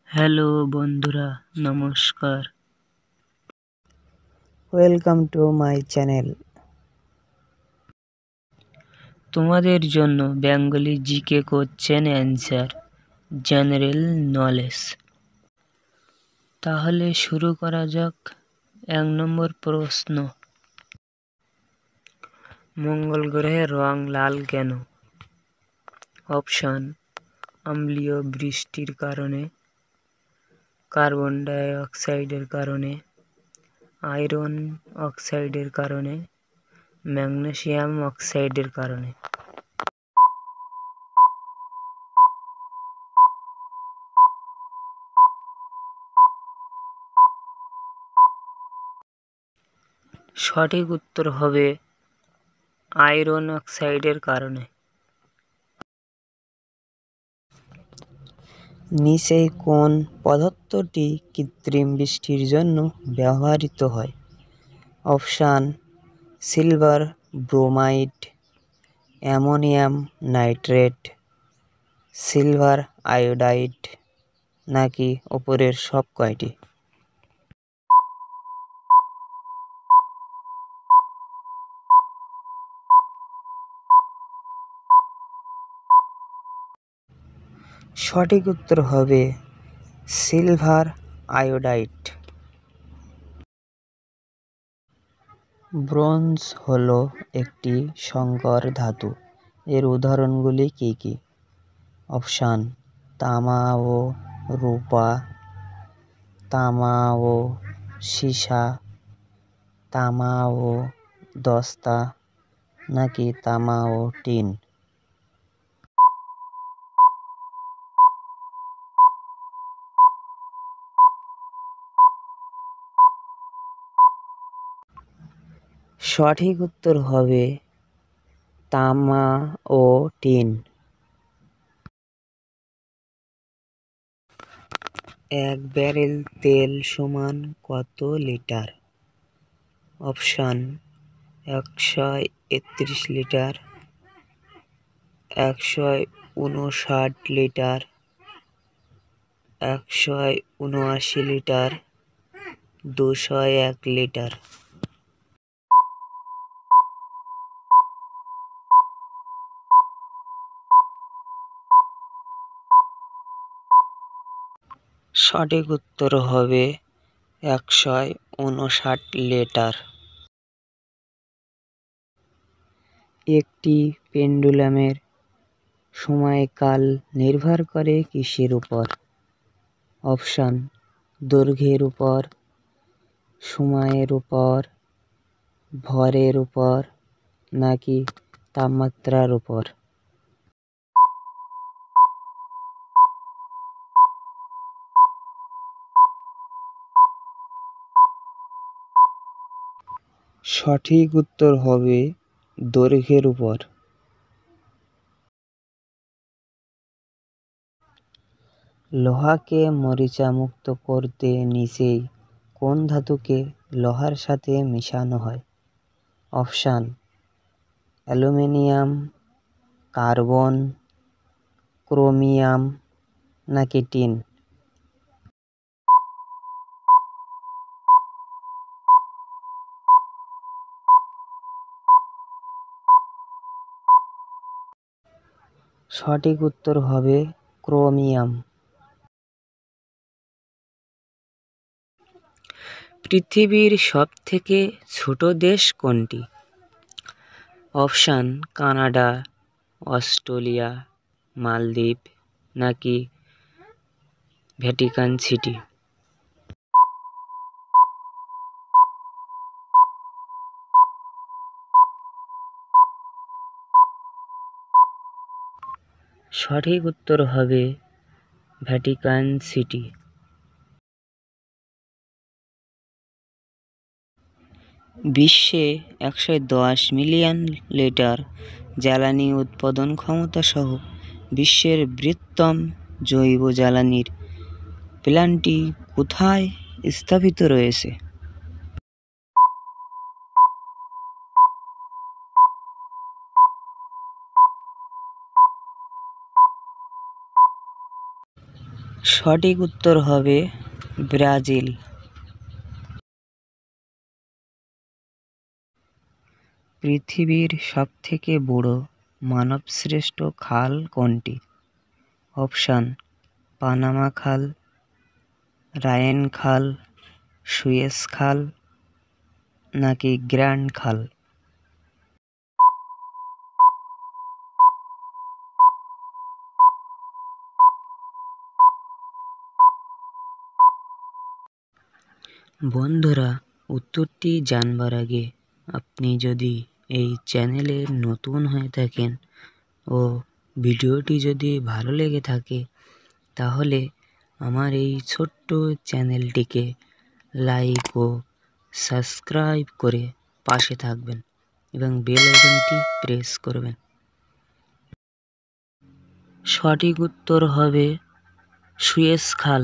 Hello বন্ধুরা, নমস্কার। Welcome to my channel. তোমাদের জন্য Bengali GK question answer, general knowledge. তাহলে শুরু করা যাক। 1 নম্বর প্রশ্ন, মঙ্গল গ্রহের রং লাল কেন? অপশন: অম্লীয় বৃষ্টির কারণে, কার্বন ডাই অক্সাইডের কারণে, আয়রন অক্সাইডের কারণে, ম্যাগনেসিয়াম অক্সাইডের কারণে। সঠিক উত্তর হবে আয়রন অক্সাইডের কারণে। নিচে কোন পদার্থটি কৃত্রিম বৃষ্টির জন্য ব্যবহৃত হয়? Option: silver bromide, ammonium nitrate, silver iodide, নাকি ওপরের সব কয়টি? সঠিক উত্তর হবে সিলভার আয়োডাইড। ব্রোঞ্জ হলো একটি সংকর ধাতু। এর উদাহরণগুলি কি কি? অপশান: তামা ও রূপা, তামা ও সীসা, তামা ও দস্তা, নাকি তামা ও টিন? সঠিক উত্তর হবে তামা ও টিন। এক ব্যারেল তেল সমান কত litre? Option: 131 litre, 159 litre, 179 litre, 201 litre. সঠিক উত্তর হবে 159 লিটার। একটি পেন্ডুলামের সময়কাল নির্ভর করে কিসের উপর? অপশান: দৈর্ঘ্যের উপর, সময়ের উপর, ভরের উপর, নাকি তাপমাত্রার উপর? সঠিক উত্তর হবে দৈর্ঘ্যের উপর। লোহাকে মরিচামুক্ত করতে নিচেই কোন ধাতুকে লোহার সাথে মেশানো হয়? অপশান: অ্যালুমিনিয়াম, কার্বন, ক্রোমিয়াম, নাকি টিন? সঠিক উত্তর হবে ক্রোমিয়াম। পৃথিবীর সবথেকে ছোট দেশ কোনটি? অপশান: কানাডা, অস্ট্রেলিয়া, মালদ্বীপ, নাকি ভ্যাটিকান সিটি? সঠিক উত্তর হবে ভ্যাটিকান সিটি। বিশ্বে 110 মিলিয়ন লিটার জ্বালানি উৎপাদন ক্ষমতা সহ বিশ্বের বৃহত্তম জৈব জ্বালানির প্ল্যান্টটি কোথায় স্থাপিত রয়েছে? সঠিক উত্তর হবে ব্রাজিল। পৃথিবীর সবথেকে বড় মানবসৃষ্ট খাল কোনটি? অপশান: পানামা খাল, রায়েন খাল, সুয়েজ খাল নাকি গ্র্যান্ড খাল? বন্ধুরা, উত্তরটি জানবার আগে আপনি যদি এই চ্যানেলে নতুন হয়ে থাকেন ও ভিডিওটি যদি ভালো লেগে থাকে, তাহলে আমার এই ছোট্ট চ্যানেলটিকে লাইক ও সাবস্ক্রাইব করে পাশে থাকবেন এবং বেল আইকনটি প্রেস করবেন। সঠিক উত্তর হবে সুয়েজ খাল।